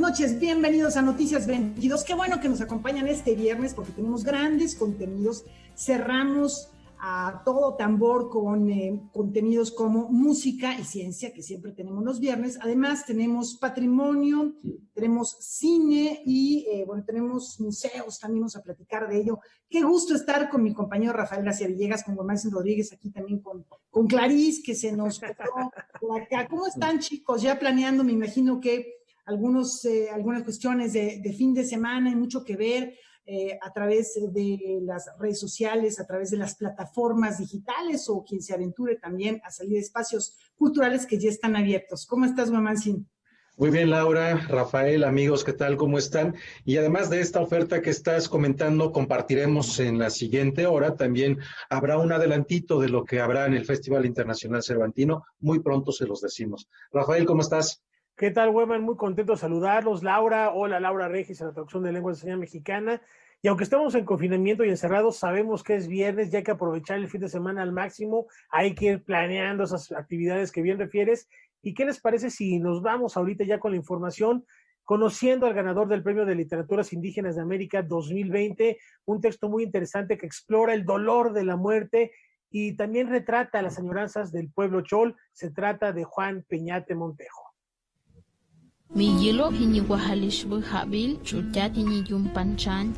noches, bienvenidos a Noticias 22. Qué bueno que nos acompañan este viernes porque tenemos grandes contenidos. Cerramos a todo tambor con contenidos como música y ciencia, que siempre tenemos los viernes. Además, tenemos patrimonio, tenemos cine y, tenemos museos, también vamos a platicar de ello. Qué gusto estar con mi compañero Rafael García Villegas, con Guamán Rodríguez, aquí también con Clarice, que se nos quedó por acá. ¿Cómo están, chicos? Ya planeando, me imagino que algunas cuestiones de fin de semana, hay mucho que ver a través de las redes sociales, a través de las plataformas digitales o quien se aventure también a salir de espacios culturales que ya están abiertos. ¿Cómo estás, Mamancín? Muy bien, Laura, Rafael, amigos, ¿qué tal? ¿Cómo están? Y además de esta oferta que estás comentando, compartiremos en la siguiente hora, también habrá un adelantito de lo que habrá en el Festival Internacional Cervantino. Muy pronto se los decimos. Rafael, ¿cómo estás? ¿Qué tal, Weman? Muy contento de saludarlos. Laura, hola, Laura Regis, en la traducción de lengua de señal mexicana. Y aunque estemos en confinamiento y encerrados, sabemos que es viernes, ya hay que aprovechar el fin de semana al máximo, hay que ir planeando esas actividades que bien refieres. ¿Y qué les parece si nos vamos ahorita ya con la información, conociendo al ganador del Premio de Literaturas Indígenas de América 2020, un texto muy interesante que explora el dolor de la muerte y también retrata las añoranzas del pueblo chol? Se trata de Juan Peñate Montejo.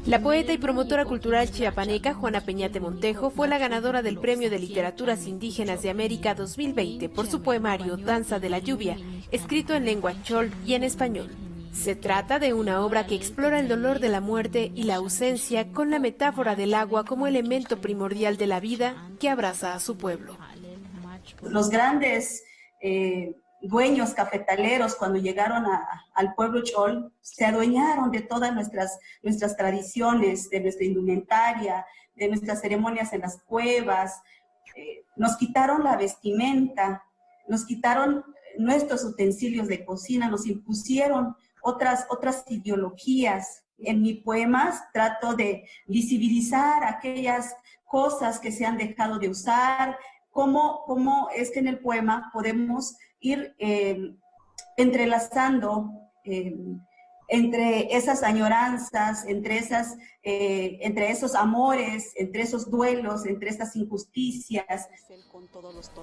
La poeta y promotora cultural chiapaneca Juana Peñate Montejo fue la ganadora del Premio de Literaturas Indígenas de América 2020 por su poemario Danza de la Lluvia, escrito en lengua chol y en español. Se trata de una obra que explora el dolor de la muerte y la ausencia con la metáfora del agua como elemento primordial de la vida que abraza a su pueblo. Los grandes dueños cafetaleros, cuando llegaron al pueblo chol, se adueñaron de todas nuestras tradiciones, de nuestra indumentaria, de nuestras ceremonias en las cuevas, nos quitaron la vestimenta, nos quitaron nuestros utensilios de cocina, nos impusieron otras ideologías. En mis poemas trato de visibilizar aquellas cosas que se han dejado de usar, cómo es que en el poema podemos ir entrelazando entre esas añoranzas, entre esos amores, entre esos duelos, entre esas injusticias.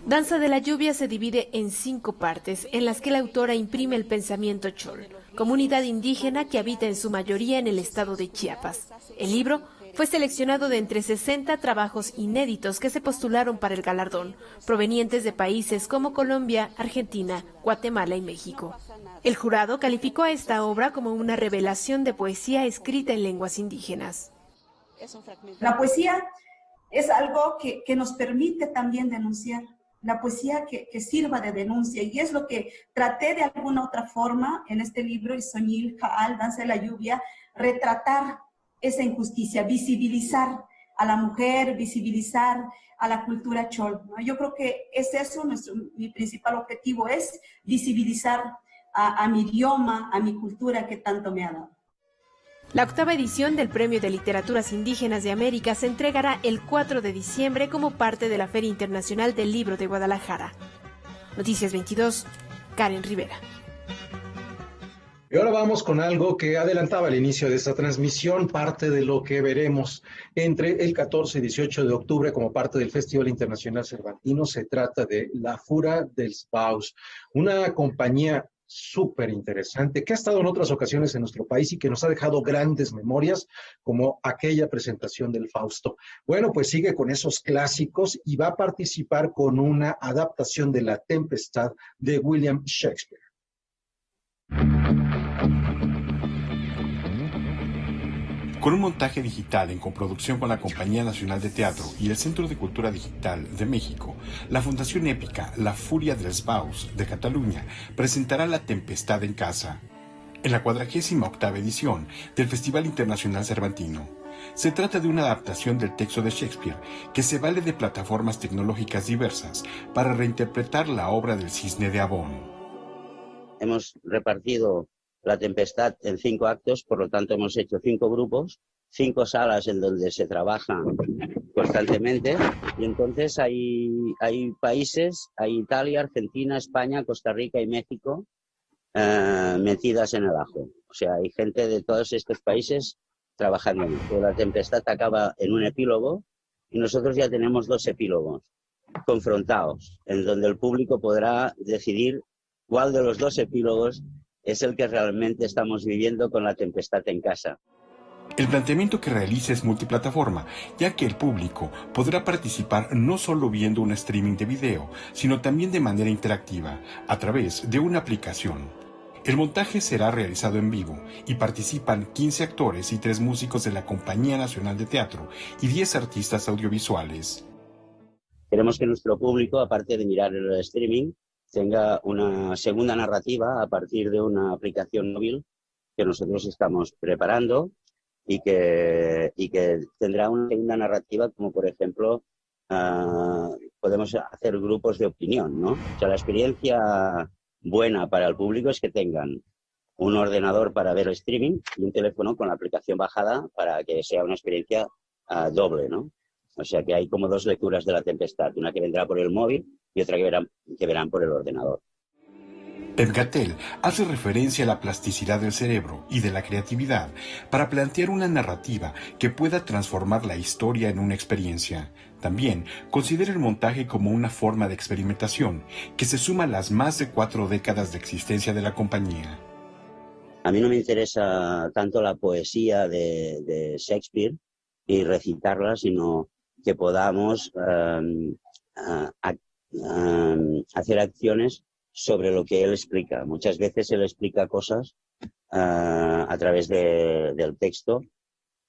Danza de la Lluvia se divide en 5 partes, en las que la autora imprime el pensamiento chol, comunidad indígena que habita en su mayoría en el estado de Chiapas. El libro fue seleccionado de entre 60 trabajos inéditos que se postularon para el galardón, provenientes de países como Colombia, Argentina, Guatemala y México. El jurado calificó a esta obra como una revelación de poesía escrita en lenguas indígenas. La poesía es algo que nos permite también denunciar, la poesía que sirva de denuncia, y es lo que traté de alguna otra forma en este libro, Isoñil Jaal, Danza de la Lluvia, retratar esa injusticia, visibilizar a la mujer, visibilizar a la cultura chol, ¿no? Yo creo que es eso, mi principal objetivo es visibilizar a mi idioma, a mi cultura que tanto me ha dado. La 8ª edición del Premio de Literaturas Indígenas de América se entregará el 4 de diciembre como parte de la Feria Internacional del Libro de Guadalajara. Noticias 22, Karen Rivera. Y ahora vamos con algo que adelantaba al inicio de esta transmisión, parte de lo que veremos entre el 14 y 18 de octubre como parte del Festival Internacional Cervantino. Se trata de La Fura dels Baus, una compañía súper interesante que ha estado en otras ocasiones en nuestro país y que nos ha dejado grandes memorias, como aquella presentación del Fausto. Bueno, pues sigue con esos clásicos y va a participar con una adaptación de La Tempestad de William Shakespeare. Con un montaje digital en coproducción con la Compañía Nacional de Teatro y el Centro de Cultura Digital de México, la Fundación Épica La Furia dels Baus de Cataluña presentará La Tempestad en Casa, en la 48ª edición del Festival Internacional Cervantino. Se trata de una adaptación del texto de Shakespeare que se vale de plataformas tecnológicas diversas para reinterpretar la obra del Cisne de Abón. Hemos repartido La Tempestad en 5 actos, por lo tanto hemos hecho 5 grupos, 5 salas en donde se trabaja constantemente, y entonces hay países, hay Italia, Argentina, España, Costa Rica y México, metidas en el ajo. O sea, hay gente de todos estos países trabajando. La tempestad acaba en un epílogo y nosotros ya tenemos 2 epílogos confrontados, en donde el público podrá decidir cuál de los 2 epílogos es el que realmente estamos viviendo con la tempestad en casa. El planteamiento que realiza es multiplataforma, ya que el público podrá participar no solo viendo un streaming de video, sino también de manera interactiva, a través de una aplicación. El montaje será realizado en vivo y participan 15 actores y 3 músicos de la Compañía Nacional de Teatro y 10 artistas audiovisuales. Queremos que nuestro público, aparte de mirar el streaming, tenga una segunda narrativa a partir de una aplicación móvil que nosotros estamos preparando y que tendrá una segunda narrativa, como por ejemplo podemos hacer grupos de opinión, ¿no? O sea, la experiencia buena para el público es que tengan un ordenador para ver el streaming y un teléfono con la aplicación bajada para que sea una experiencia doble, ¿no? O sea que hay como 2 lecturas de la tempestad, una que vendrá por el móvil y otra que verán por el ordenador. Pep Gattel hace referencia a la plasticidad del cerebro y de la creatividad para plantear una narrativa que pueda transformar la historia en una experiencia. También considera el montaje como una forma de experimentación que se suma a las más de 4 décadas de existencia de la compañía. A mí no me interesa tanto la poesía de Shakespeare y recitarla, sino que podamos hacer acciones sobre lo que él explica. Muchas veces él explica cosas a través del texto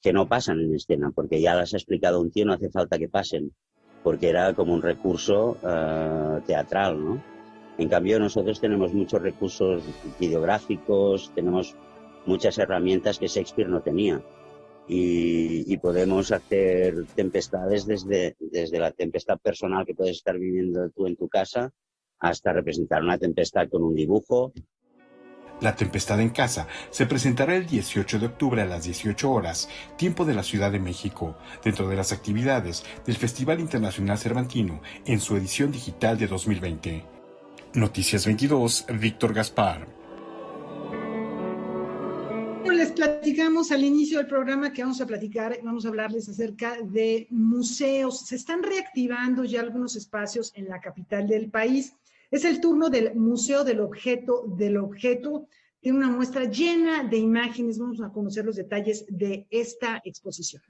que no pasan en escena, porque ya las ha explicado un tío, no hace falta que pasen, porque era como un recurso teatral, ¿no? En cambio, nosotros tenemos muchos recursos videográficos, tenemos muchas herramientas que Shakespeare no tenía. Y podemos hacer tempestades desde la tempestad personal que puedes estar viviendo tú en tu casa hasta representar una tempestad con un dibujo. La tempestad en casa se presentará el 18 de octubre a las 18 horas, tiempo de la Ciudad de México, dentro de las actividades del Festival Internacional Cervantino en su edición digital de 2020. Noticias 22, Víctor Gaspar. Les platicamos al inicio del programa que vamos a hablarles acerca de museos. Se están reactivando ya algunos espacios en la capital del país. Es el turno del Museo del Objeto. Tiene una muestra llena de imágenes. Vamos a conocer los detalles de esta exposición.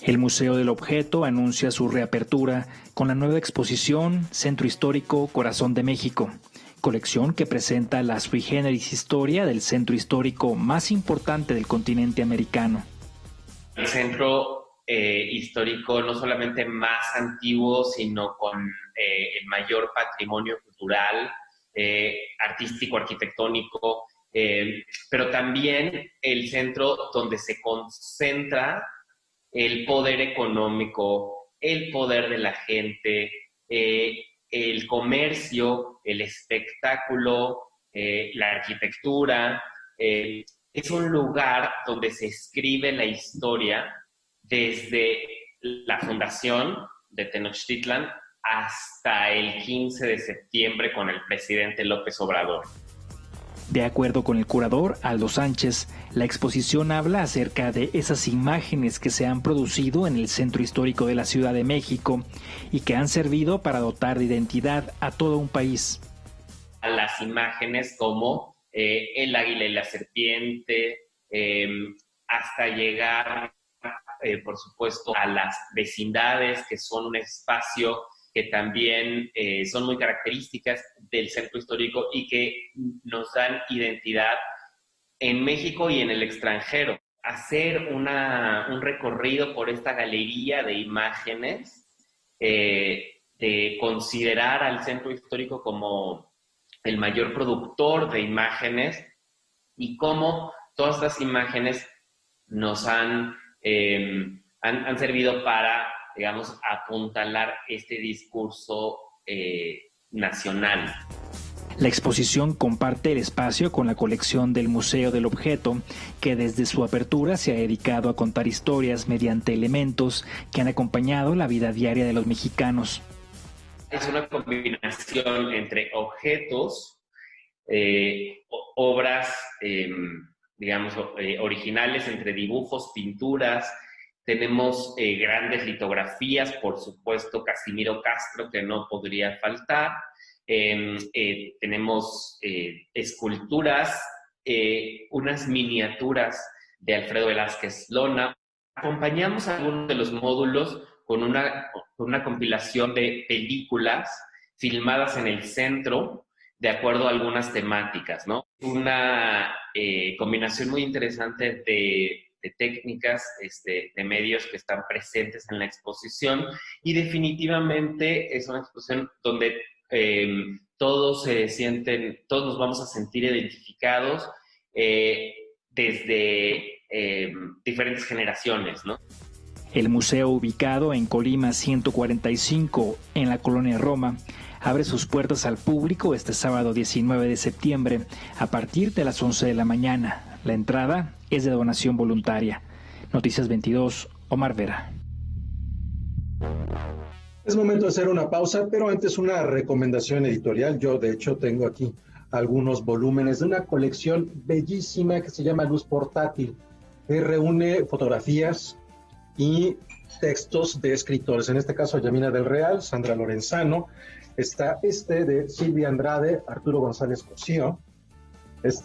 El Museo del Objeto anuncia su reapertura con la nueva exposición Centro Histórico Corazón de México, colección que presenta la sui generis historia del centro histórico más importante del continente americano. El centro histórico no solamente más antiguo, sino con el mayor patrimonio cultural, artístico, arquitectónico, pero también el centro donde se concentra el poder económico, el poder de la gente, el comercio, el espectáculo, la arquitectura. Es un lugar donde se escribe la historia desde la fundación de Tenochtitlan hasta el 15 de septiembre con el presidente López Obrador. De acuerdo con el curador Aldo Sánchez, la exposición habla acerca de esas imágenes que se han producido en el centro histórico de la Ciudad de México y que han servido para dotar de identidad a todo un país. Las imágenes como el águila y la serpiente, hasta llegar, por supuesto, a las vecindades, que son un espacio que también son muy características del centro histórico y que nos dan identidad en México y en el extranjero. Hacer un recorrido por esta galería de imágenes, de considerar al centro histórico como el mayor productor de imágenes y cómo todas estas imágenes nos han servido para, digamos, apuntalar este discurso nacional. La exposición comparte el espacio con la colección del Museo del Objeto, que desde su apertura se ha dedicado a contar historias mediante elementos que han acompañado la vida diaria de los mexicanos. es una combinación entre objetos, obras, digamos, originales, entre dibujos, pinturas. Tenemos grandes litografías, por supuesto, Casimiro Castro, que no podría faltar. Tenemos esculturas, unas miniaturas de Alfredo Velázquez Lona. Acompañamos algunos de los módulos con una compilación de películas filmadas en el centro de acuerdo a algunas temáticas, ¿no? Una combinación muy interesante de técnicas, de medios que están presentes en la exposición, y definitivamente es una exposición donde todos nos vamos a sentir identificados desde diferentes generaciones, ¿no? El museo, ubicado en Colima 145, en la colonia Roma, abre sus puertas al público este sábado 19 de septiembre a partir de las 11 de la mañana. La entrada es de donación voluntaria. Noticias 22, Omar Vera. Es momento de hacer una pausa, pero antes una recomendación editorial. Yo, de hecho, tengo aquí algunos volúmenes de una colección bellísima que se llama Luz Portátil, que reúne fotografías y textos de escritores. En este caso, Yamina del Real, Sandra Lorenzano, está de Silvia Andrade, Arturo González Cosío,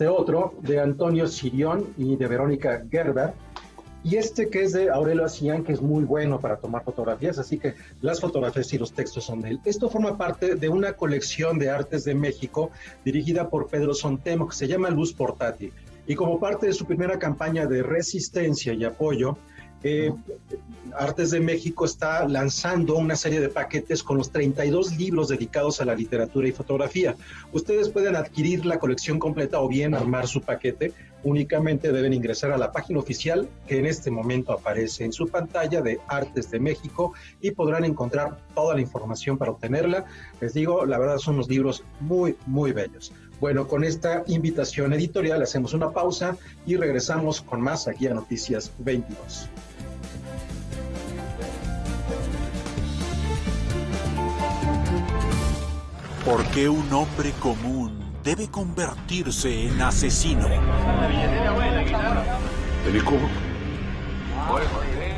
otro de Antonio Sirión y de Verónica Gerber, y que es de Aurelio Acián, que es muy bueno para tomar fotografías, así que las fotografías y los textos son de él. Esto forma parte de una colección de artes de México dirigida por Pedro Sontemo, que se llama Luz Portátil, y como parte de su primera campaña de resistencia y apoyo, Artes de México está lanzando una serie de paquetes con los 32 libros dedicados a la literatura y fotografía. Ustedes pueden adquirir la colección completa o bien armar su paquete. Únicamente deben ingresar a la página oficial que en este momento aparece en su pantalla de Artes de México y podrán encontrar toda la información para obtenerla. Les digo, la verdad son unos libros muy, muy bellos. Bueno, con esta invitación editorial hacemos una pausa y regresamos con más aquí a Noticias 22. ¿Por qué un hombre común debe convertirse en asesino?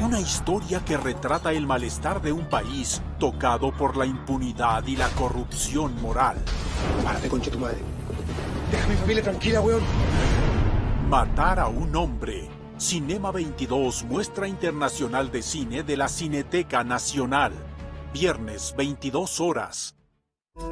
Una historia que retrata el malestar de un país tocado por la impunidad y la corrupción moral. Párate, concha tu madre. Deja a mi familia tranquila, weón. Matar a un hombre. Cinema 22, muestra internacional de cine de la Cineteca Nacional. Viernes, 22 horas.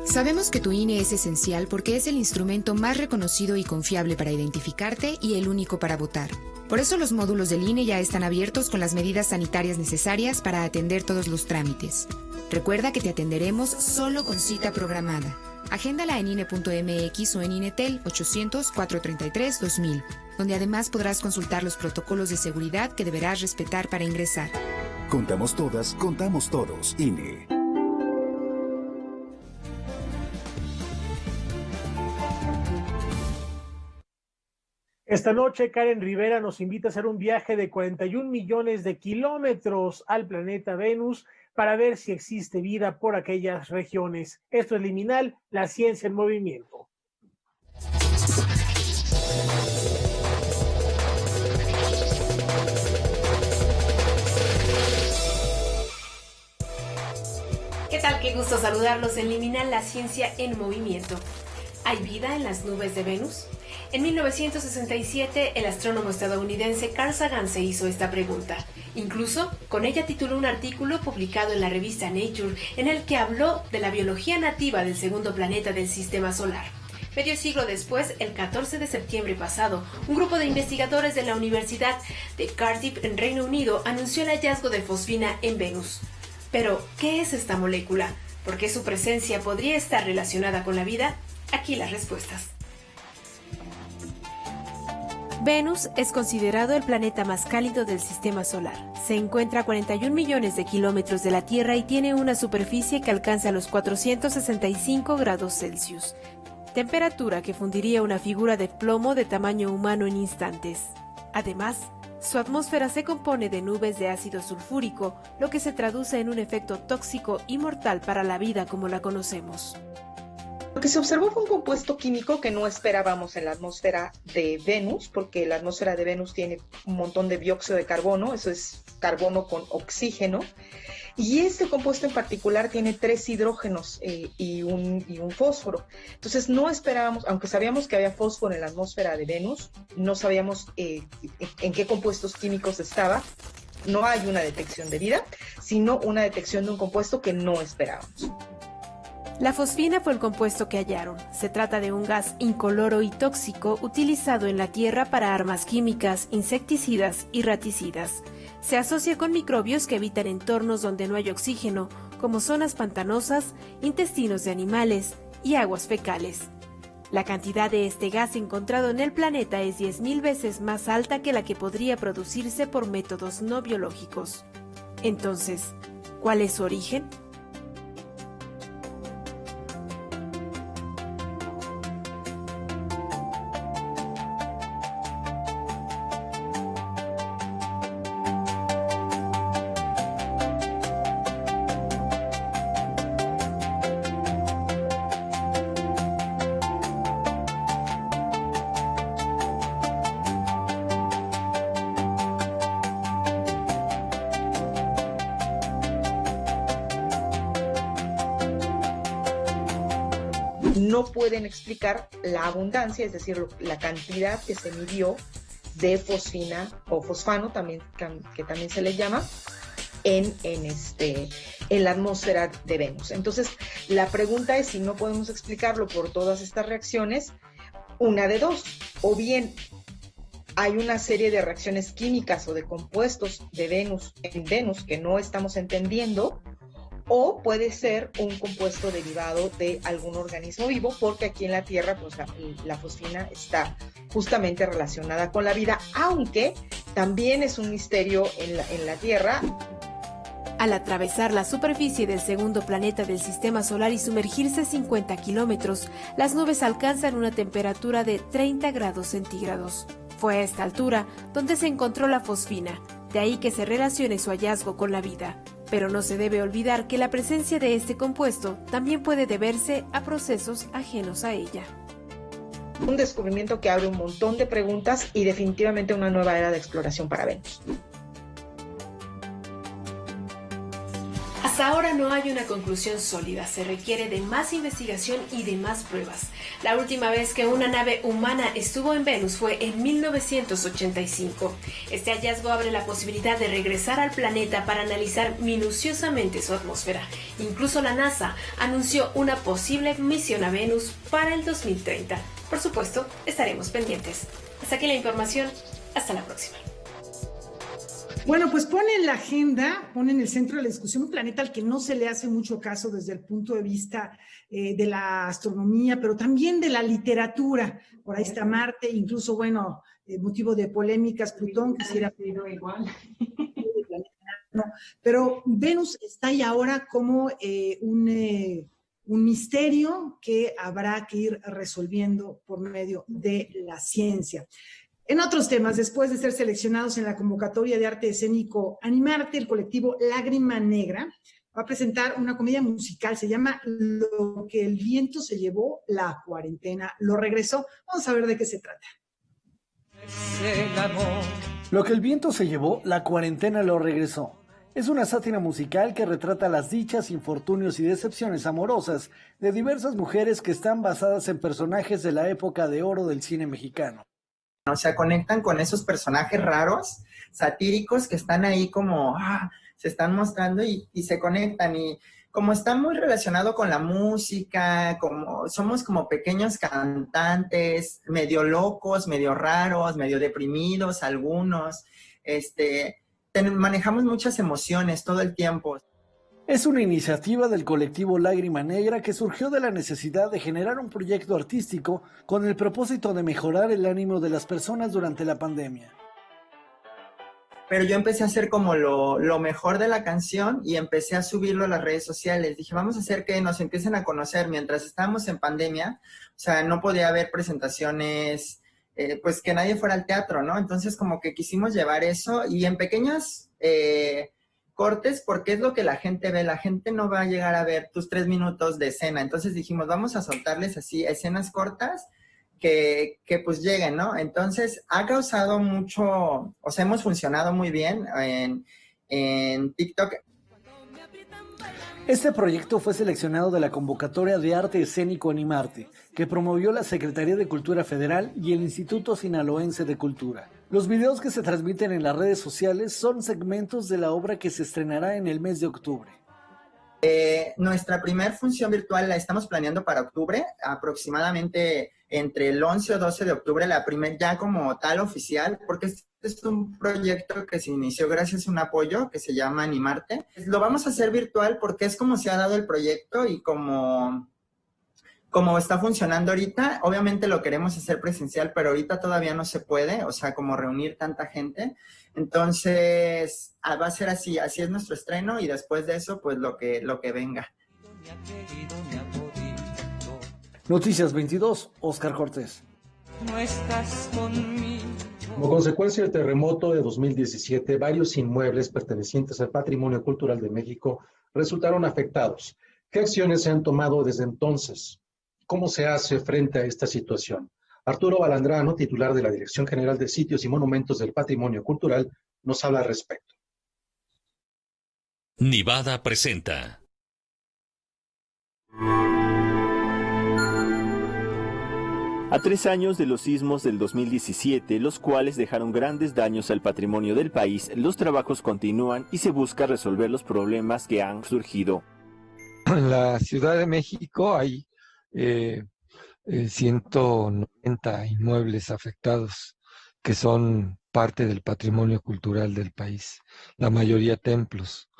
Sabemos que tu INE es esencial porque es el instrumento más reconocido y confiable para identificarte y el único para votar. Por eso los módulos del INE ya están abiertos con las medidas sanitarias necesarias para atender todos los trámites. Recuerda que te atenderemos solo con cita programada. Agéndala en INE.mx o en INETEL 800-433-2000, donde además podrás consultar los protocolos de seguridad que deberás respetar para ingresar. Contamos todas, contamos todos. INE. Esta noche, Karen Rivera nos invita a hacer un viaje de 41 millones de kilómetros al planeta Venus para ver si existe vida por aquellas regiones. Esto es Liminal, la ciencia en movimiento. ¿Qué tal? Qué gusto saludarlos en Liminal, la ciencia en movimiento. ¿Hay vida en las nubes de Venus? En 1967, el astrónomo estadounidense Carl Sagan se hizo esta pregunta. Incluso, con ella tituló un artículo publicado en la revista Nature, en el que habló de la biología nativa del segundo planeta del Sistema Solar. Medio siglo después, el 14 de septiembre pasado, un grupo de investigadores de la Universidad de Cardiff, en Reino Unido, anunció el hallazgo de fosfina en Venus. Pero, ¿qué es esta molécula? ¿Por qué su presencia podría estar relacionada con la vida? Aquí las respuestas. Venus es considerado el planeta más cálido del Sistema Solar. Se encuentra a 41 millones de kilómetros de la Tierra y tiene una superficie que alcanza los 465 grados Celsius, temperatura que fundiría una figura de plomo de tamaño humano en instantes. Además, Su atmósfera se compone de nubes de ácido sulfúrico, lo que se traduce en un efecto tóxico y mortal para la vida como la conocemos. Lo que se observó fue un compuesto químico que no esperábamos en la atmósfera de Venus, porque la atmósfera de Venus tiene un montón de dióxido de carbono, eso es carbono con oxígeno, y este compuesto en particular tiene 3 hidrógenos y un fósforo. Entonces no esperábamos, aunque sabíamos que había fósforo en la atmósfera de Venus, no sabíamos en qué compuestos químicos estaba. No hay una detección de vida, sino una detección de un compuesto que no esperábamos. La fosfina fue el compuesto que hallaron. Se trata de un gas incoloro y tóxico utilizado en la Tierra para armas químicas, insecticidas y raticidas. Se asocia con microbios que habitan entornos donde no hay oxígeno, como zonas pantanosas, intestinos de animales y aguas fecales. La cantidad de este gas encontrado en el planeta es 10.000 veces más alta que la que podría producirse por métodos no biológicos. Entonces, ¿cuál es su origen? No pueden explicar la abundancia, es decir, la cantidad que se midió de fosfina o fosfano, también, que también se le llama, en la atmósfera de Venus. Entonces, la pregunta es si no podemos explicarlo por todas estas reacciones, una de dos, o bien hay una serie de reacciones químicas o de compuestos de Venus en Venus que no estamos entendiendo, o puede ser un compuesto derivado de algún organismo vivo, porque aquí en la Tierra pues, la fosfina está justamente relacionada con la vida, aunque también es un misterio en la Tierra. Al atravesar la superficie del segundo planeta del Sistema Solar y sumergirse 50 kilómetros, las nubes alcanzan una temperatura de 30 grados centígrados. Fue a esta altura donde se encontró la fosfina, de ahí que se relacione su hallazgo con la vida. Pero no se debe olvidar que la presencia de este compuesto también puede deberse a procesos ajenos a ella. Un descubrimiento que abre un montón de preguntas y definitivamente una nueva era de exploración para Venus. Hasta ahora no hay una conclusión sólida, se requiere de más investigación y de más pruebas. La última vez que una nave humana estuvo en Venus fue en 1985. Este hallazgo abre la posibilidad de regresar al planeta para analizar minuciosamente su atmósfera. Incluso la NASA anunció una posible misión a Venus para el 2030. Por supuesto, estaremos pendientes. Hasta aquí la información, hasta la próxima. Bueno, pues pone en la agenda, pone en el centro de la discusión un planeta al que no se le hace mucho caso desde el punto de vista de la astronomía, pero también de la literatura. Por ahí está Marte, incluso, bueno, motivo de polémicas, Plutón, quisiera igual. Pero Venus está ahí ahora como un misterio que habrá que ir resolviendo por medio de la ciencia. En otros temas, después de ser seleccionados en la convocatoria de arte escénico Animarte, el colectivo Lágrima Negra va a presentar una comedia musical, se llama Lo que el viento se llevó, la cuarentena lo regresó. Vamos a ver de qué se trata. Lo que el viento se llevó, la cuarentena lo regresó. Es una sátira musical que retrata las dichas, infortunios y decepciones amorosas de diversas mujeres que están basadas en personajes de la época de oro del cine mexicano. O sea, conectan con esos personajes raros, satíricos, que están ahí como, se están mostrando y se conectan. Y como está muy relacionado con la música, como somos como pequeños cantantes, medio locos, medio raros, medio deprimidos algunos, manejamos muchas emociones todo el tiempo. Es una iniciativa del colectivo Lágrima Negra que surgió de la necesidad de generar un proyecto artístico con el propósito de mejorar el ánimo de las personas durante la pandemia. Pero yo empecé a hacer como lo mejor de la canción y empecé a subirlo a las redes sociales. Dije, vamos a hacer que nos empiecen a conocer. Mientras estábamos en pandemia, o sea, no podía haber presentaciones pues que nadie fuera al teatro, ¿no? Entonces como que quisimos llevar eso y en pequeños cortes, porque es lo que la gente ve. La gente no va a llegar a ver tus 3 minutos de escena. Entonces dijimos, vamos a soltarles así escenas cortas que pues lleguen, ¿no? Entonces ha causado mucho, o sea, hemos funcionado muy bien en TikTok. Este proyecto fue seleccionado de la convocatoria de arte escénico Animarte, que promovió la Secretaría de Cultura Federal y el Instituto Sinaloense de Cultura. Los videos que se transmiten en las redes sociales son segmentos de la obra que se estrenará en el mes de octubre. Nuestra primer función virtual la estamos planeando para octubre, aproximadamente entre el 11 o 12 de octubre, la primera ya como tal oficial, porque este es un proyecto que se inició gracias a un apoyo que se llama Animarte. Lo vamos a hacer virtual porque es como se ha dado el proyecto y como está funcionando ahorita. Obviamente lo queremos hacer presencial, pero ahorita todavía no se puede, o sea, como reunir tanta gente. Entonces, va a ser así es nuestro estreno y después de eso, pues lo que venga. Noticias 22, Oscar Cortés. No estás conmigo. Como consecuencia del terremoto de 2017, varios inmuebles pertenecientes al patrimonio cultural de México resultaron afectados. ¿Qué acciones se han tomado desde entonces? ¿Cómo se hace frente a esta situación? Arturo Balandrano, titular de la Dirección General de Sitios y Monumentos del Patrimonio Cultural, nos habla al respecto. Nivada presenta. A 3 años de los sismos del 2017, los cuales dejaron grandes daños al patrimonio del país, los trabajos continúan y se busca resolver los problemas que han surgido. En la Ciudad de México hay 190 inmuebles afectados que son parte del patrimonio cultural del país, la mayoría templos.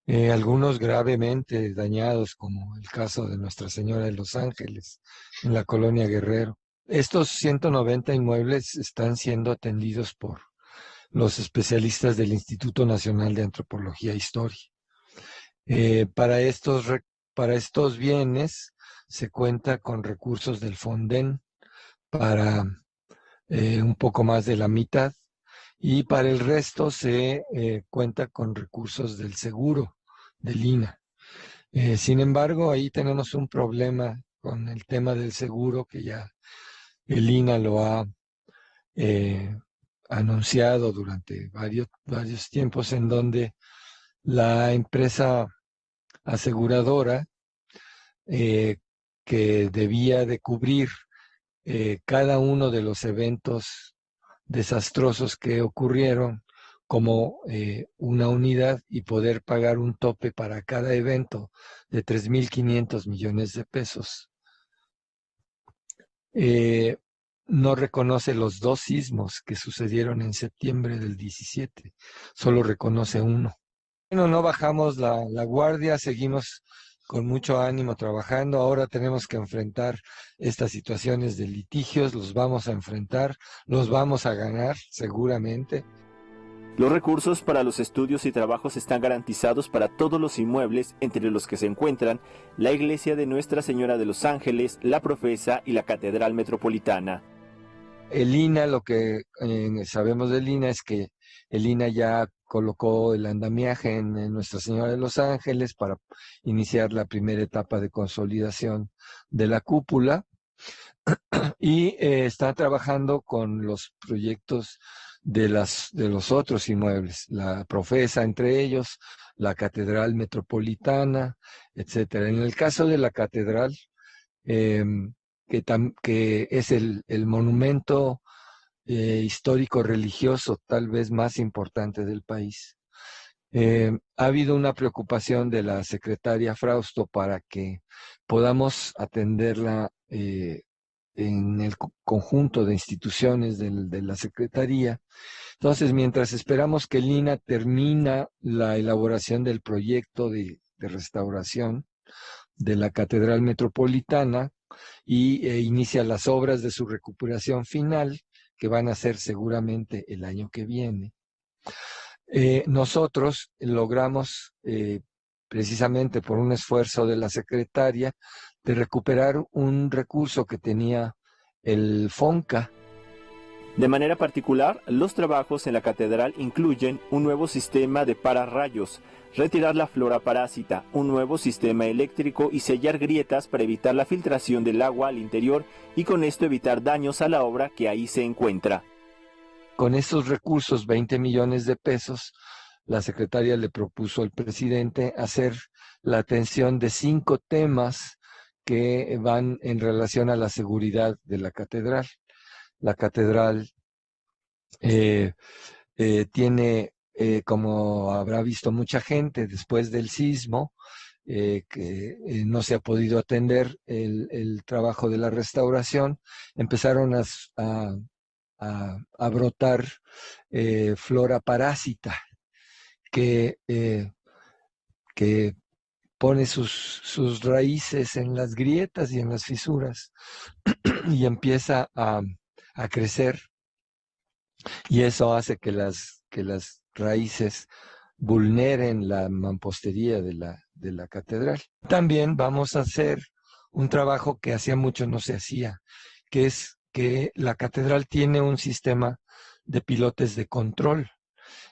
Algunos gravemente dañados, como el caso de Nuestra Señora de los Ángeles, en la colonia Guerrero. Estos 190 inmuebles están siendo atendidos por los especialistas del Instituto Nacional de Antropología e Historia. Para estos bienes se cuenta con recursos del Fonden para un poco más de la mitad, y para el resto se cuenta con recursos del seguro del INAH. Sin embargo, ahí tenemos un problema con el tema del seguro, que ya el INAH lo ha anunciado durante varios tiempos, en donde la empresa aseguradora que debía de cubrir cada uno de los eventos desastrosos que ocurrieron como una unidad y poder pagar un tope para cada evento de 3.500 millones de pesos. No reconoce los 2 sismos que sucedieron en septiembre del 17, solo reconoce uno. Bueno, no bajamos la guardia, seguimos con mucho ánimo trabajando. Ahora tenemos que enfrentar estas situaciones de litigios, los vamos a enfrentar, los vamos a ganar seguramente. Los recursos para los estudios y trabajos están garantizados para todos los inmuebles, entre los que se encuentran la iglesia de Nuestra Señora de los Ángeles, la Profesa y la Catedral Metropolitana. El INAH, lo que sabemos del INAH es que el INAH ya colocó el andamiaje en Nuestra Señora de los Ángeles para iniciar la primera etapa de consolidación de la cúpula y está trabajando con los proyectos de los otros inmuebles, la Profesa entre ellos, la Catedral Metropolitana, etcétera. En el caso de la Catedral, que es el monumento histórico religioso tal vez más importante del país, ha habido una preocupación de la secretaria Frausto para que podamos atenderla en el conjunto de instituciones de la Secretaría. Entonces, mientras esperamos que el INAH termina la elaboración del proyecto de restauración de la Catedral Metropolitana y inicia las obras de su recuperación final, que van a ser seguramente el año que viene, nosotros logramos, precisamente por un esfuerzo de la secretaria, de recuperar un recurso que tenía el FONCA De manera particular, los trabajos en la catedral incluyen un nuevo sistema de pararrayos, retirar la flora parásita, un nuevo sistema eléctrico y sellar grietas para evitar la filtración del agua al interior y con esto evitar daños a la obra que ahí se encuentra. Con esos recursos, 20 millones de pesos, la secretaria le propuso al presidente hacer la atención de 5 temas que van en relación a la seguridad de la catedral. La catedral tiene, como habrá visto mucha gente después del sismo, que no se ha podido atender el trabajo de la restauración, empezaron a brotar flora parásita que pone sus raíces en las grietas y en las fisuras y empieza a crecer, y eso hace que las raíces vulneren la mampostería de la catedral. También vamos a hacer un trabajo que hacía mucho no se hacía, que es que la catedral tiene un sistema de pilotes de control.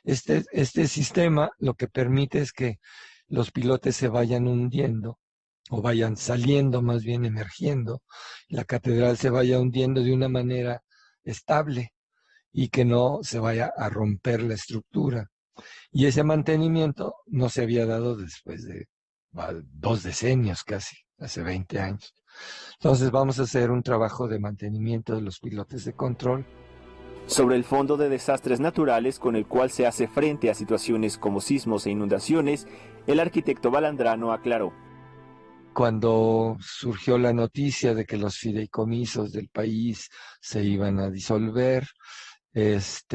Este sistema lo que permite es que los pilotes se vayan hundiendo, o vayan saliendo, más bien emergiendo, la catedral se vaya hundiendo de una manera estable y que no se vaya a romper la estructura. Y ese mantenimiento no se había dado después de 2 decenios casi, hace 20 años. Entonces vamos a hacer un trabajo de mantenimiento de los pilotes de control. Sobre el Fondo de Desastres Naturales, con el cual se hace frente a situaciones como sismos e inundaciones, el arquitecto Balandrano aclaró. Cuando surgió la noticia de que los fideicomisos del país se iban a disolver, pues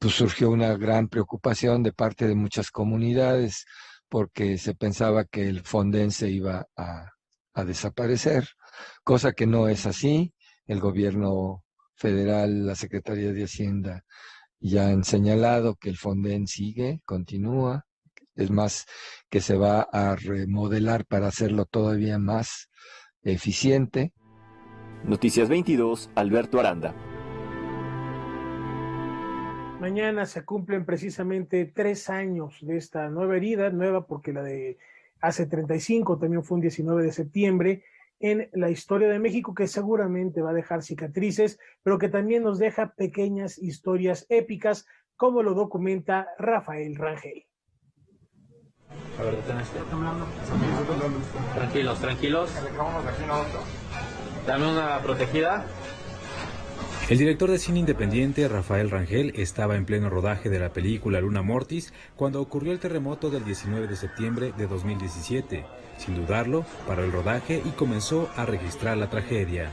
surgió una gran preocupación de parte de muchas comunidades, porque se pensaba que el Fonden se iba a desaparecer, cosa que no es así. El gobierno federal, la Secretaría de Hacienda, ya han señalado que el Fonden sigue, continúa. Es más, que se va a remodelar para hacerlo todavía más eficiente. Noticias 22, Alberto Aranda. Mañana se cumplen precisamente 3 años de esta nueva herida, nueva porque la de hace 35 también fue un 19 de septiembre, en la historia de México, que seguramente va a dejar cicatrices, pero que también nos deja pequeñas historias épicas, como lo documenta Rafael Rangel. A ver, tranquilos. Dame una protegida. El director de cine independiente Rafael Rangel estaba en pleno rodaje de la película Luna Mortis cuando ocurrió el terremoto del 19 de septiembre de 2017. Sin dudarlo, paró el rodaje y comenzó a registrar la tragedia.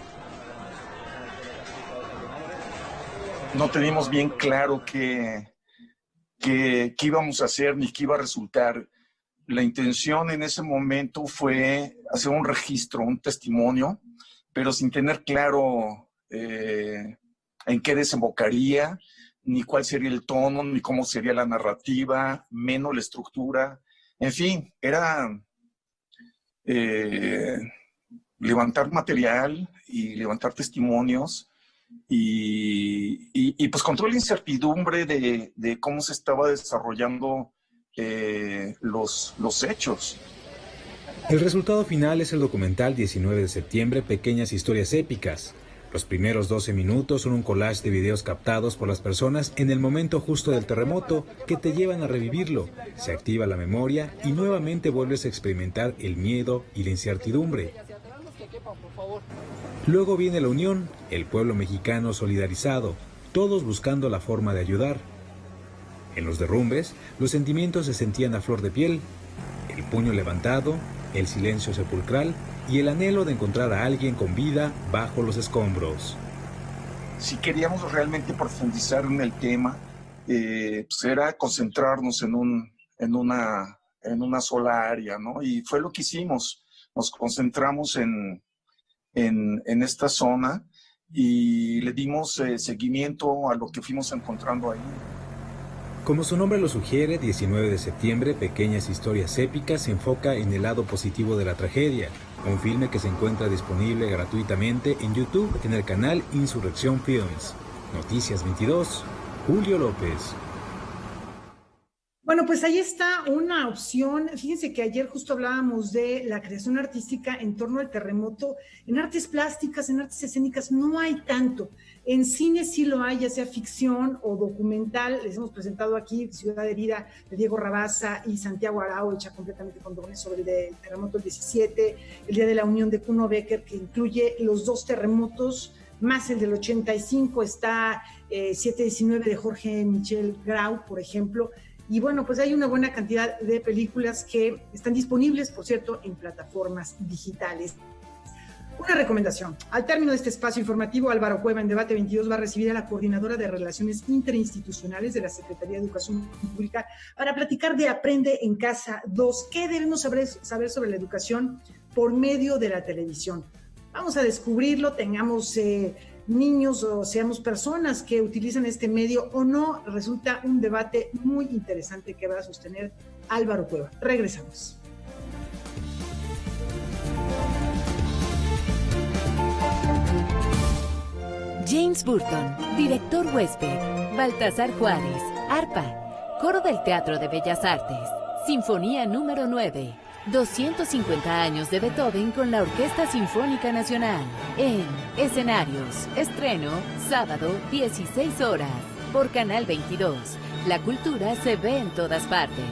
No teníamos bien claro qué íbamos a hacer ni qué iba a resultar. La intención en ese momento fue hacer un registro, un testimonio, pero sin tener claro en qué desembocaría, ni cuál sería el tono, ni cómo sería la narrativa, menos la estructura. En fin, era levantar material y levantar testimonios y pues con toda la incertidumbre de cómo se estaba desarrollando los hechos. El resultado final es el documental 19 de septiembre, Pequeñas Historias Épicas. Los primeros 12 minutos son un collage de videos captados por las personas en el momento justo del terremoto que te llevan a revivirlo. Se activa la memoria y nuevamente vuelves a experimentar el miedo y la incertidumbre. Luego viene la unión, el pueblo mexicano solidarizado, todos buscando la forma de ayudar. En los derrumbes, los sentimientos se sentían a flor de piel, el puño levantado, el silencio sepulcral y el anhelo de encontrar a alguien con vida bajo los escombros. Si queríamos realmente profundizar en el tema, pues era concentrarnos en una sola área, ¿no? Y fue lo que hicimos. Nos concentramos en esta zona y le dimos seguimiento a lo que fuimos encontrando ahí. Como su nombre lo sugiere, 19 de septiembre, Pequeñas historias épicas se enfoca en el lado positivo de la tragedia. Un filme que se encuentra disponible gratuitamente en YouTube en el canal Insurrección Films. Noticias 22, Julio López. Bueno, pues ahí está una opción. Fíjense que ayer justo hablábamos de la creación artística en torno al terremoto. En artes plásticas, en artes escénicas, no hay tanto. En cine sí lo hay, ya sea ficción o documental. Les hemos presentado aquí Ciudad Herida de Diego Rabasa y Santiago Arau, hecha completamente con drones sobre el terremoto del 17, el Día de la Unión de Kuno Becker, que incluye los dos terremotos, más el del 85, está 719 de Jorge Michel Grau, por ejemplo. Y bueno, pues hay una buena cantidad de películas que están disponibles, por cierto, en plataformas digitales. Una recomendación. Al término de este espacio informativo, Álvaro Cueva en Debate 22 va a recibir a la coordinadora de Relaciones Interinstitucionales de la Secretaría de Educación Pública para platicar de Aprende en Casa 2. ¿Qué debemos saber sobre la educación por medio de la televisión? Vamos a descubrirlo, tengamos niños o seamos personas que utilizan este medio o no. Resulta un debate muy interesante que va a sostener Álvaro Cueva. Regresamos. James Burton, director huésped, Baltasar Juárez, arpa, coro del Teatro de Bellas Artes, Sinfonía número 9, 250 años de Beethoven con la Orquesta Sinfónica Nacional, en Escenarios, estreno, sábado, 16 horas, por Canal 22. La cultura se ve en todas partes.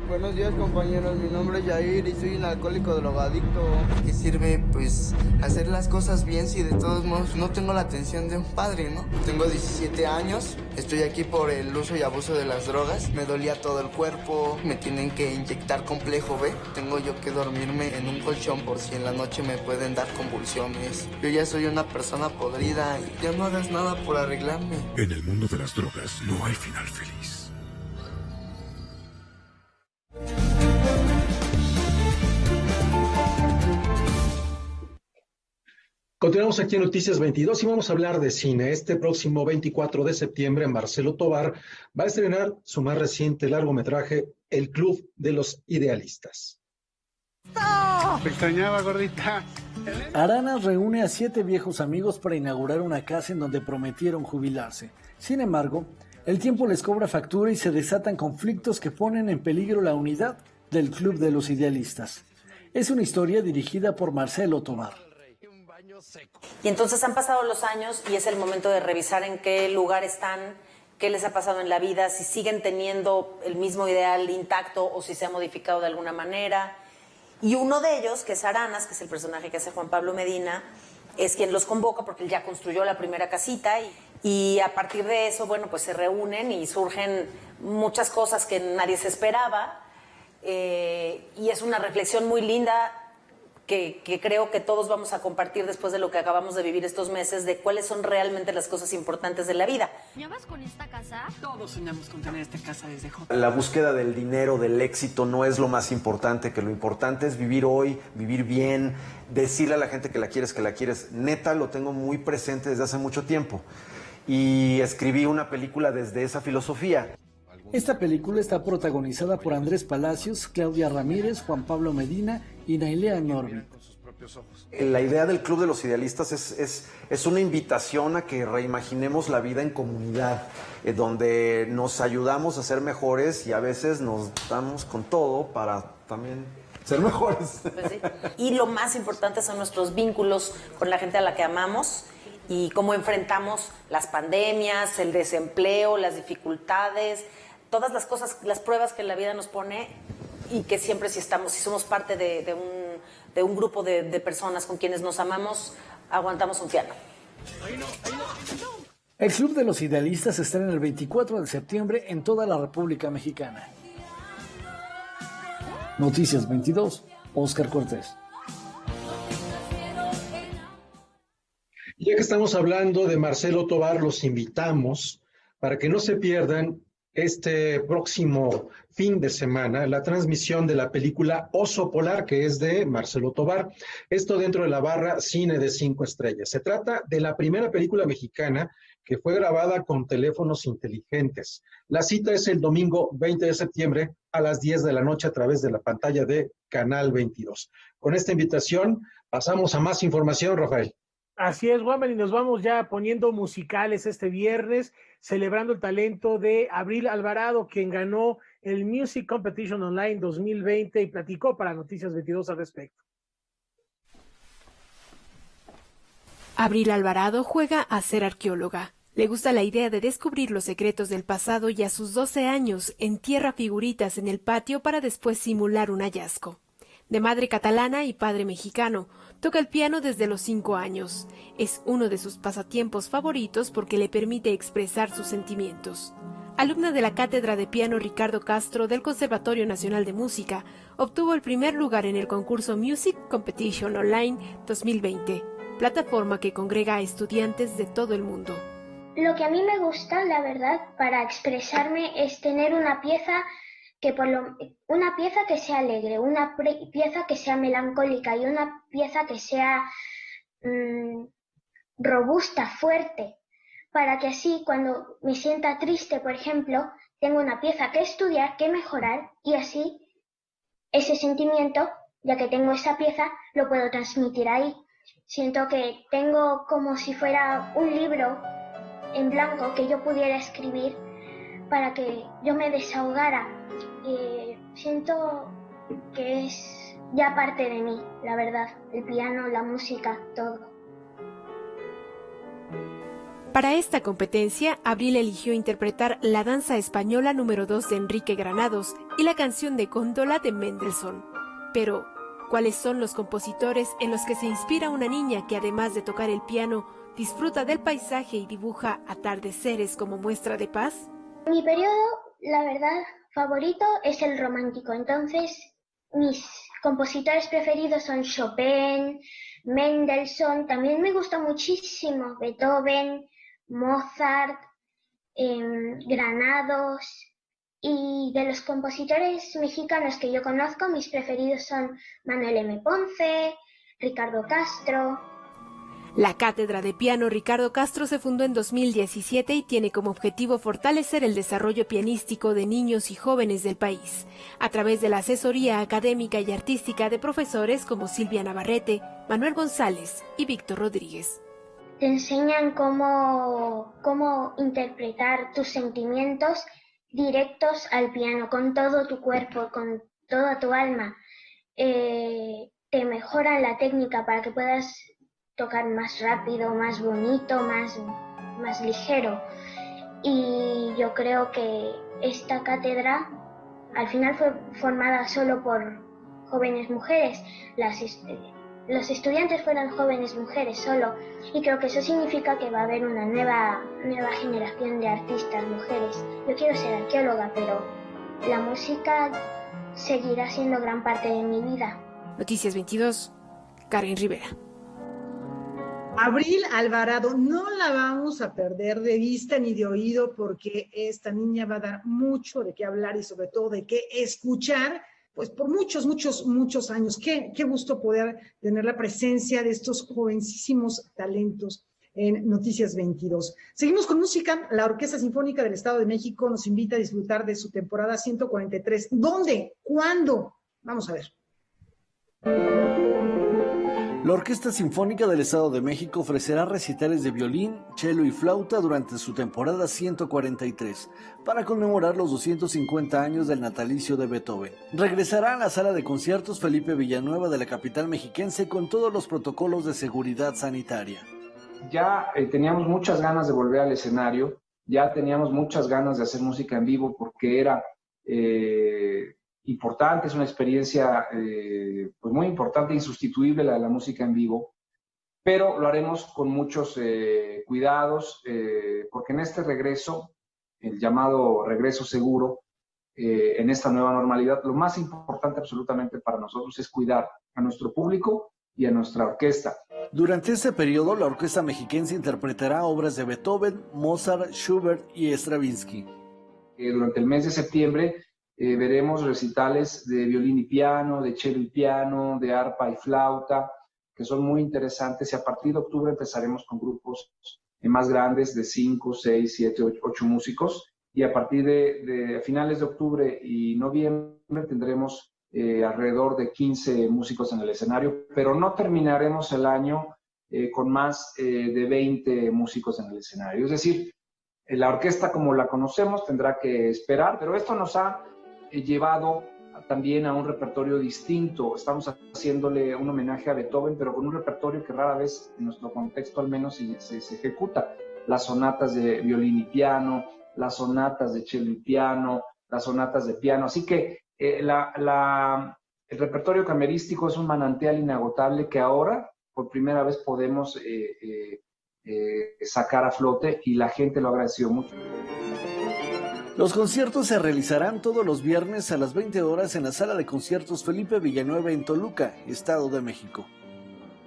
Buenos días, compañeros, mi nombre es Yair y soy un alcohólico drogadicto. ¿Qué sirve, pues, hacer las cosas bien si de todos modos no tengo la atención de un padre, no? Tengo 17 años, estoy aquí por el uso y abuso de las drogas. Me dolía todo el cuerpo, me tienen que inyectar complejo B. Tengo yo que dormirme en un colchón por si en la noche me pueden dar convulsiones. Yo ya soy una persona podrida y ya no hagas nada por arreglarme. En el mundo de las drogas no hay final feliz. Continuamos aquí en Noticias 22 y vamos a hablar de cine. Este próximo 24 de septiembre, Marcelo Tovar va a estrenar su más reciente largometraje, El Club de los Idealistas. Te extrañaba, gordita. Arana reúne a 7 viejos amigos para inaugurar una casa en donde prometieron jubilarse. Sin embargo, el tiempo les cobra factura y se desatan conflictos que ponen en peligro la unidad del Club de los Idealistas. Es una historia dirigida por Marcelo Tovar. Y entonces han pasado los años y es el momento de revisar en qué lugar están, qué les ha pasado en la vida, si siguen teniendo el mismo ideal intacto o si se ha modificado de alguna manera. Y uno de ellos, que es Aranas, que es el personaje que hace Juan Pablo Medina, es quien los convoca porque él ya construyó la primera casita y a partir de eso, bueno, pues se reúnen y surgen muchas cosas que nadie se esperaba y es una reflexión muy linda que creo que todos vamos a compartir después de lo que acabamos de vivir estos meses, de cuáles son realmente las cosas importantes de la vida. ¿Soñabas con esta casa? Todos soñamos con tener esta casa desde joven. La búsqueda del dinero, del éxito, no es lo más importante, que lo importante es vivir hoy, vivir bien, decirle a la gente que la quieres. Neta, lo tengo muy presente desde hace mucho tiempo. Y escribí una película desde esa filosofía. Esta película está protagonizada por Andrés Palacios, Claudia Ramírez, Juan Pablo Medina y Nailea Norby. La idea del Club de los Idealistas es una invitación a que reimaginemos la vida en comunidad, donde nos ayudamos a ser mejores y a veces nos damos con todo para también ser mejores. Pues sí. Y lo más importante son nuestros vínculos con la gente a la que amamos y cómo enfrentamos las pandemias, el desempleo, las dificultades, todas las cosas, las pruebas que la vida nos pone y que siempre si somos parte de un grupo de personas con quienes nos amamos, aguantamos un fiano. El Club de los Idealistas estrena el 24 de septiembre en toda la República Mexicana. Noticias 22, Óscar Cortés. Ya que estamos hablando de Marcelo Tovar, los invitamos para que no se pierdan este próximo fin de semana la transmisión de la película Oso Polar, que es de Marcelo Tovar. Esto dentro de la barra Cine de 5 estrellas. Se trata de la primera película mexicana que fue grabada con teléfonos inteligentes. La cita es el domingo 20 de septiembre a las 10 de la noche a través de la pantalla de Canal 22. Con esta invitación pasamos a más información, Rafael. Así es, Juanma, y nos vamos ya poniendo musicales este viernes, celebrando el talento de Abril Alvarado, quien ganó el Music Competition Online 2020 y platicó para Noticias 22 al respecto. Abril Alvarado juega a ser arqueóloga. Le gusta la idea de descubrir los secretos del pasado y a sus 12 años entierra figuritas en el patio para después simular un hallazgo. De madre catalana y padre mexicano, toca el piano desde los 5 años. Es uno de sus pasatiempos favoritos porque le permite expresar sus sentimientos. Alumna de la Cátedra de Piano Ricardo Castro del Conservatorio Nacional de Música, obtuvo el primer lugar en el concurso Music Competition Online 2020, plataforma que congrega a estudiantes de todo el mundo. Lo que a mí me gusta, la verdad, para expresarme es tener una pieza que sea alegre, una pieza que sea melancólica y una pieza que sea robusta, fuerte, para que así cuando me sienta triste, por ejemplo, tengo una pieza que estudiar, que mejorar y así ese sentimiento, ya que tengo esa pieza, lo puedo transmitir ahí. Siento que tengo como si fuera un libro en blanco que yo pudiera escribir para que yo me desahogara. Siento que es ya parte de mí, la verdad, el piano, la música, todo. Para esta competencia, Abril eligió interpretar la danza española número 2 de Enrique Granados y la canción de Góndola de Mendelssohn. Pero, ¿cuáles son los compositores en los que se inspira una niña que además de tocar el piano, disfruta del paisaje y dibuja atardeceres como muestra de paz? Mi periodo, la verdad, favorito es el romántico. Entonces, mis compositores preferidos son Chopin, Mendelssohn, también me gusta muchísimo Beethoven, Mozart, Granados. Y de los compositores mexicanos que yo conozco, mis preferidos son Manuel M. Ponce, Ricardo Castro. La Cátedra de Piano Ricardo Castro se fundó en 2017 y tiene como objetivo fortalecer el desarrollo pianístico de niños y jóvenes del país, a través de la asesoría académica y artística de profesores como Silvia Navarrete, Manuel González y Víctor Rodríguez. Te enseñan cómo interpretar tus sentimientos directos al piano, con todo tu cuerpo, con toda tu alma. Te mejoran la técnica para que puedas tocar más rápido, más bonito, más ligero. Y yo creo que esta cátedra al final fue formada solo por jóvenes mujeres. Los estudiantes fueron jóvenes mujeres solo, y creo que eso significa que va a haber una nueva generación de artistas mujeres. Yo quiero ser arqueóloga, pero la música seguirá siendo gran parte de mi vida. Noticias 22, Karen Rivera. Abril Alvarado, no la vamos a perder de vista ni de oído, porque esta niña va a dar mucho de qué hablar y sobre todo de qué escuchar, pues por muchos años. Qué gusto poder tener la presencia de estos jovencísimos talentos en Noticias 22. Seguimos con música. La Orquesta Sinfónica del Estado de México nos invita a disfrutar de su temporada 143. ¿Dónde? ¿Cuándo? Vamos a ver. La Orquesta Sinfónica del Estado de México ofrecerá recitales de violín, cello y flauta durante su temporada 143 para conmemorar los 250 años del natalicio de Beethoven. Regresará a la sala de conciertos Felipe Villanueva de la capital mexiquense con todos los protocolos de seguridad sanitaria. Ya teníamos muchas ganas de volver al escenario, ya teníamos muchas ganas de hacer música en vivo porque era importante, es una experiencia pues muy importante, insustituible la música en vivo, pero lo haremos con muchos cuidados, porque en este regreso, el llamado regreso seguro, en esta nueva normalidad, lo más importante absolutamente para nosotros es cuidar a nuestro público y a nuestra orquesta. Durante este periodo, la orquesta mexiquense interpretará obras de Beethoven, Mozart, Schubert y Stravinsky. Durante el mes de septiembre veremos recitales de violín y piano, de cello y piano, de arpa y flauta, que son muy interesantes, y a partir de octubre empezaremos con grupos más grandes de 5, 6, 7, 8 músicos, y a partir de finales de octubre y noviembre tendremos alrededor de 15 músicos en el escenario, pero no terminaremos el año con más de 20 músicos en el escenario. Es decir, la orquesta como la conocemos tendrá que esperar, pero esto nos ha llevado también a un repertorio distinto. Estamos haciéndole un homenaje a Beethoven, pero con un repertorio que rara vez, en nuestro contexto al menos, se ejecuta. Las sonatas de violín y piano, las sonatas de cello y piano, las sonatas de piano. Así que el repertorio camerístico es un manantial inagotable que ahora, por primera vez, podemos sacar a flote, y la gente lo ha agradecido mucho. Los conciertos se realizarán todos los viernes a las 20 horas en la Sala de Conciertos Felipe Villanueva en Toluca, Estado de México.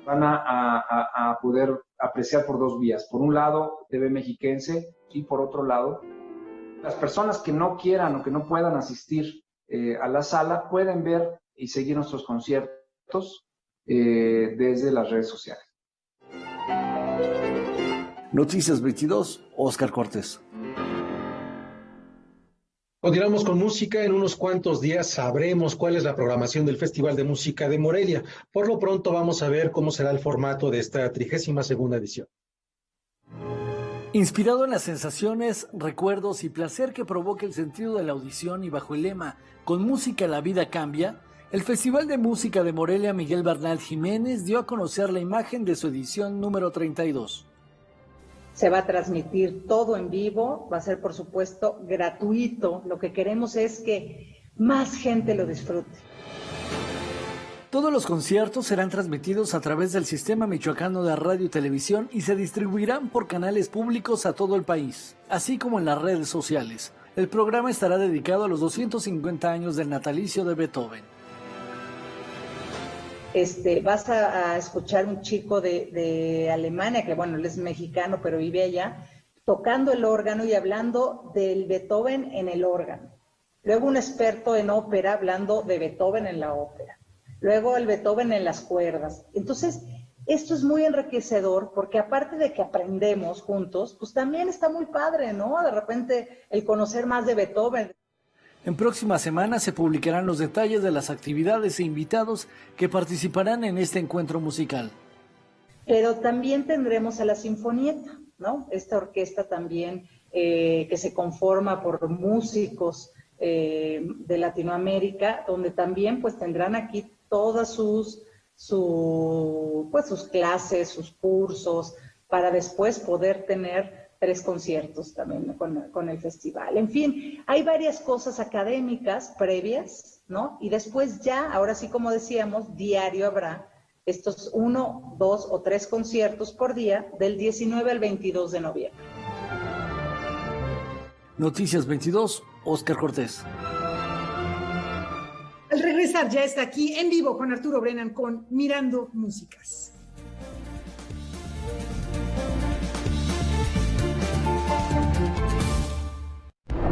Van a poder apreciar por dos vías. Por un lado, TV Mexiquense, y por otro lado, las personas que no quieran o que no puedan asistir a la sala pueden ver y seguir nuestros conciertos desde las redes sociales. Noticias 22, Óscar Cortés. Continuamos con música. En unos cuantos días sabremos cuál es la programación del Festival de Música de Morelia. Por lo pronto vamos a ver cómo será el formato de esta 32ª edición. Inspirado en las sensaciones, recuerdos y placer que provoca el sentido de la audición, y bajo el lema "Con música la vida cambia", el Festival de Música de Morelia Miguel Bernal Jiménez dio a conocer la imagen de su edición número 32. Se va a transmitir todo en vivo, va a ser por supuesto gratuito. Lo que queremos es que más gente lo disfrute. Todos los conciertos serán transmitidos a través del Sistema Michoacano de Radio y Televisión y se distribuirán por canales públicos a todo el país, así como en las redes sociales. El programa estará dedicado a los 250 años del natalicio de Beethoven. Vas a escuchar un chico de Alemania, que bueno, él es mexicano, pero vive allá, tocando el órgano y hablando del Beethoven en el órgano. Luego un experto en ópera hablando de Beethoven en la ópera. Luego el Beethoven en las cuerdas. Entonces, esto es muy enriquecedor porque aparte de que aprendemos juntos, pues también está muy padre, ¿no? De repente el conocer más de Beethoven. En próximas semanas se publicarán los detalles de las actividades e invitados que participarán en este encuentro musical. Pero también tendremos a la Sinfonieta, ¿no? Esta orquesta también que se conforma por músicos de Latinoamérica, donde también pues tendrán aquí todas sus clases, sus cursos, para después poder tener 3 conciertos también con el festival. En fin, hay varias cosas académicas previas, ¿no? Y después ya, ahora sí, como decíamos, diario habrá estos 1, 2 o 3 conciertos por día del 19 al 22 de noviembre. Noticias 22, Óscar Cortés. Al regresar ya está aquí en vivo con Arturo Brennan con Mirando Músicas.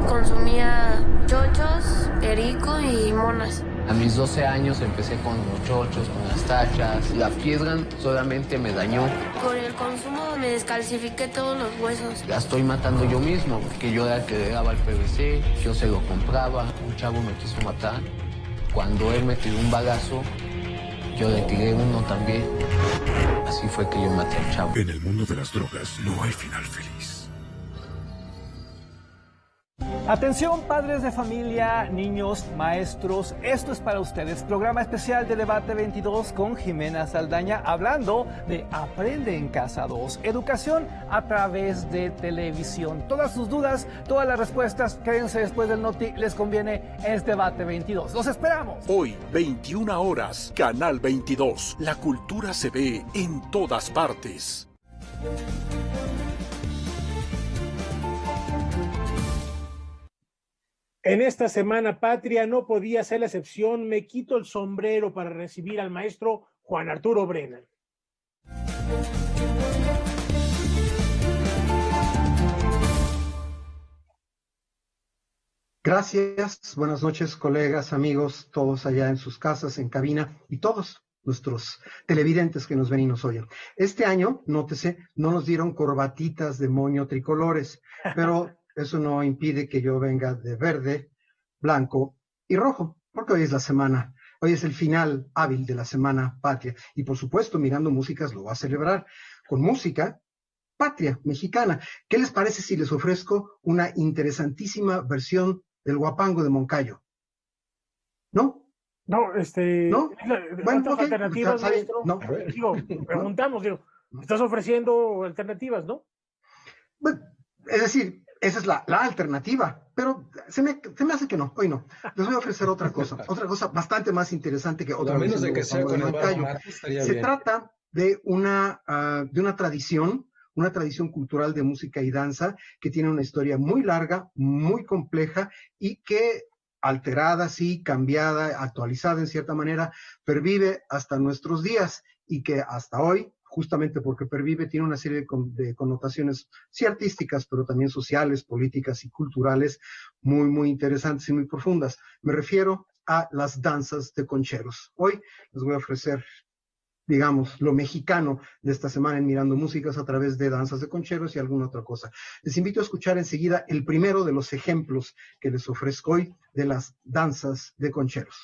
Consumía chochos, perico y monas. A mis 12 años empecé con los chochos, con las tachas. La piedra solamente me dañó. Con el consumo me descalcifiqué todos los huesos. La estoy matando yo mismo, porque yo era el que le daba el PVC, yo se lo compraba. Un chavo me quiso matar. Cuando él me tiró un balazo, yo le tiré uno también. Así fue que yo maté al chavo. En el mundo de las drogas no hay final feliz. Atención, padres de familia, niños, maestros, esto es para ustedes. Programa especial de Debate 22 con Jimena Saldaña, hablando de Aprende en Casa 2, educación a través de televisión. Todas sus dudas, todas las respuestas, quédense después del noti, les conviene, es Debate 22. ¡Los esperamos! Hoy, 21 horas, Canal 22. La cultura se ve en todas partes. En esta Semana Patria no podía ser la excepción. Me quito el sombrero para recibir al maestro Juan Arturo Brennan. Gracias, buenas noches, colegas, amigos, todos allá en sus casas, en cabina, y todos nuestros televidentes que nos ven y nos oyen. Este año, nótese, no nos dieron corbatitas de moño tricolores, pero eso no impide que yo venga de verde, blanco y rojo, porque hoy es la semana, hoy es el final hábil de la Semana Patria, y por supuesto, Mirando Músicas lo va a celebrar con música patria mexicana. ¿Qué les parece si les ofrezco una interesantísima versión del Huapango de Moncayo? ¿No? No, ¿No? Bueno, okay, alternativas, maestro. No. Digo, preguntamos, estás ofreciendo alternativas, ¿no? Bueno, es decir, esa es la alternativa, pero se me hace que no, hoy no. Les voy a ofrecer otra cosa bastante más interesante que otra. A menos de que sea con Moncayo. Se trata de una tradición cultural de música y danza que tiene una historia muy larga, muy compleja y que, alterada, sí, cambiada, actualizada en cierta manera, pervive hasta nuestros días y que hasta hoy, justamente porque pervive, tiene una serie de connotaciones, sí artísticas, pero también sociales, políticas y culturales muy, muy interesantes y muy profundas. Me refiero a las danzas de concheros. Hoy les voy a ofrecer, digamos, lo mexicano de esta semana en Mirando Músicas a través de danzas de concheros y alguna otra cosa. Les invito a escuchar enseguida el primero de los ejemplos que les ofrezco hoy de las danzas de concheros.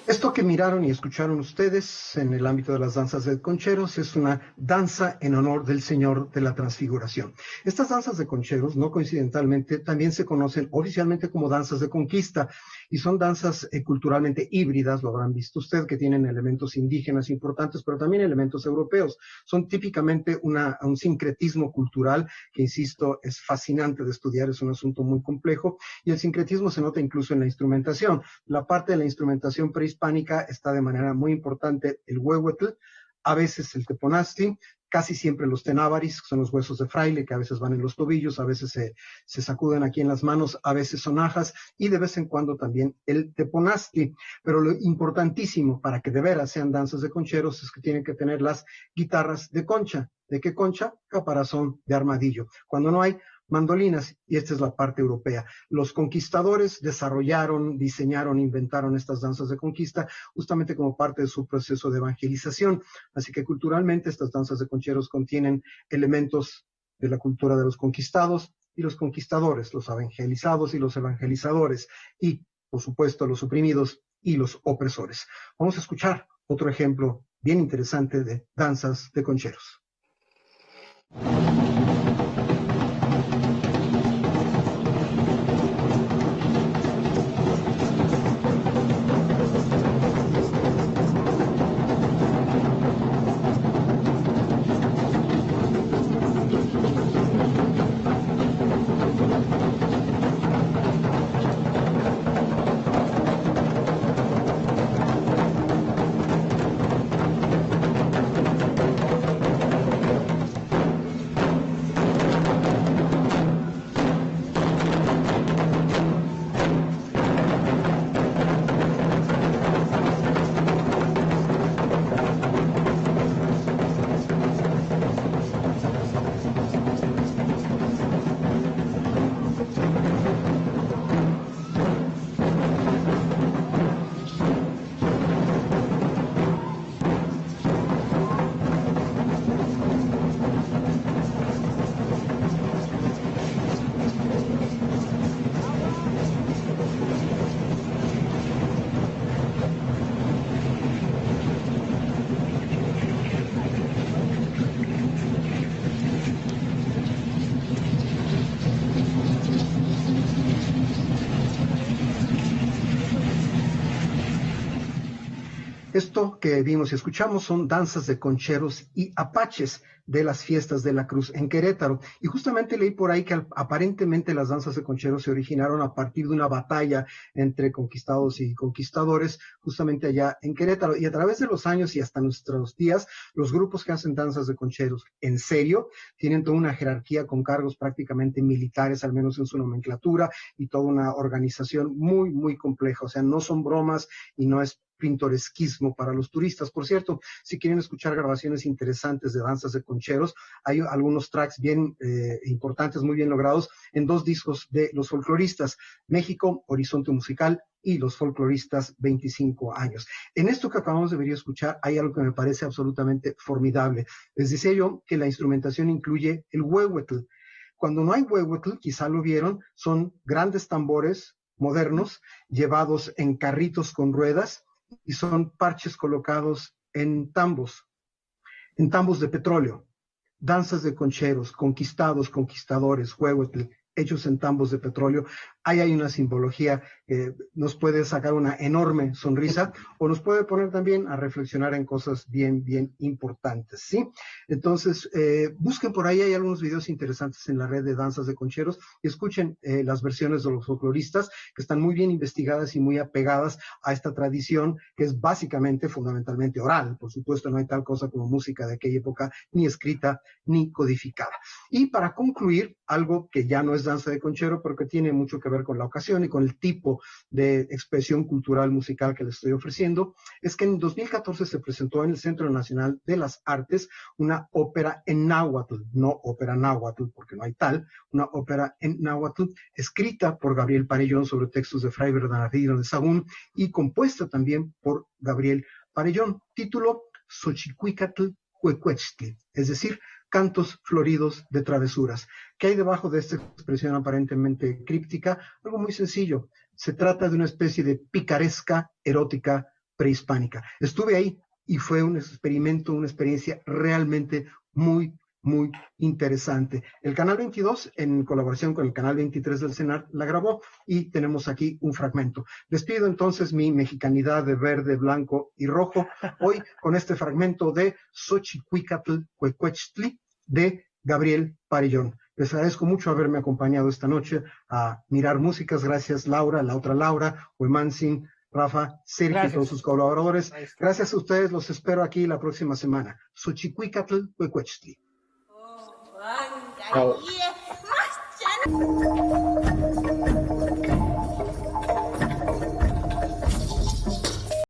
Esto que miraron y escucharon ustedes en el ámbito de las danzas de concheros es una danza en honor del Señor de la Transfiguración. Estas danzas de concheros, no coincidentalmente, también se conocen oficialmente como danzas de conquista y son danzas culturalmente híbridas, lo habrán visto usted, que tienen elementos indígenas importantes, pero también elementos europeos. Son típicamente un sincretismo cultural que, insisto, es fascinante de estudiar, es un asunto muy complejo y el sincretismo se nota incluso en la instrumentación. La parte de la instrumentación prehispánica está de manera muy importante el huehuetl, a veces el teponaztli, casi siempre los tenábaris, que son los huesos de fraile, que a veces van en los tobillos, a veces se sacuden aquí en las manos, a veces sonajas, y de vez en cuando también el teponaztli. Pero lo importantísimo para que de veras sean danzas de concheros es que tienen que tener las guitarras de concha. ¿De qué concha? Caparazón de armadillo. Cuando no hay, mandolinas, y esta es la parte europea. Los conquistadores desarrollaron, diseñaron, inventaron estas danzas de conquista justamente como parte de su proceso de evangelización. Así que culturalmente estas danzas de concheros contienen elementos de la cultura de los conquistados y los conquistadores, los evangelizados y los evangelizadores, y por supuesto los oprimidos y los opresores. Vamos a escuchar otro ejemplo bien interesante de danzas de concheros. Esto que vimos y escuchamos son danzas de concheros y apaches de las fiestas de la Cruz en Querétaro. Y justamente leí por ahí que aparentemente las danzas de concheros se originaron a partir de una batalla entre conquistados y conquistadores, justamente allá en Querétaro. Y a través de los años y hasta nuestros días, los grupos que hacen danzas de concheros en serio tienen toda una jerarquía con cargos prácticamente militares, al menos en su nomenclatura, y toda una organización muy, muy compleja. O sea, no son bromas y no es pintoresquismo para los turistas. Por cierto, si quieren escuchar grabaciones interesantes de danzas de concheros, hay algunos tracks bien importantes, muy bien logrados, en 2 discos de los folcloristas, México, Horizonte Musical, y los folcloristas 25 años. En esto que acabamos de ver y escuchar hay algo que me parece absolutamente formidable. Les decía yo que la instrumentación incluye el huehuetl. Cuando no hay huehuetl, quizá lo vieron, son grandes tambores modernos llevados en carritos con ruedas, y son parches colocados en tambos de petróleo. Danzas de concheros, conquistados, conquistadores, huehuetl, hechos en tambos de petróleo. Ahí hay una simbología que nos puede sacar una enorme sonrisa o nos puede poner también a reflexionar en cosas bien, bien importantes, ¿sí? Entonces, busquen por ahí, hay algunos videos interesantes en la red de danzas de concheros y escuchen las versiones de los folcloristas que están muy bien investigadas y muy apegadas a esta tradición que es básicamente, fundamentalmente oral. Por supuesto, no hay tal cosa como música de aquella época, ni escrita, ni codificada. Y para concluir, algo que ya no es danza de conchero, pero que tiene mucho que ver con la ocasión y con el tipo de expresión cultural musical que les estoy ofreciendo, es que en 2014 se presentó en el Centro Nacional de las Artes una ópera en náhuatl, no ópera náhuatl, porque no hay tal, una ópera en náhuatl escrita por Gabriel Parellón sobre textos de Fray Bernardino de Sahagún y compuesta también por Gabriel Parellón, título Xochicuicatl Cuecuechtli, es decir, cantos floridos de travesuras. ¿Qué hay debajo de esta expresión aparentemente críptica? Algo muy sencillo. Se trata de una especie de picaresca erótica prehispánica. Estuve ahí y fue un experimento, una experiencia realmente muy, muy interesante. El Canal 22, en colaboración con el Canal 23 del CENAR, la grabó y tenemos aquí un fragmento. Les pido entonces mi mexicanidad de verde, blanco y rojo, hoy con este fragmento de Xochicuicatl Cuecuechtli de Gabriel Parellón. Les agradezco mucho haberme acompañado esta noche a mirar músicas. Gracias Laura, la otra Laura, Huemansin, Rafa, Sergio y todos sus colaboradores. Gracias a ustedes, los espero aquí la próxima semana. Xochicuicatl Cuecuechtli. Oh,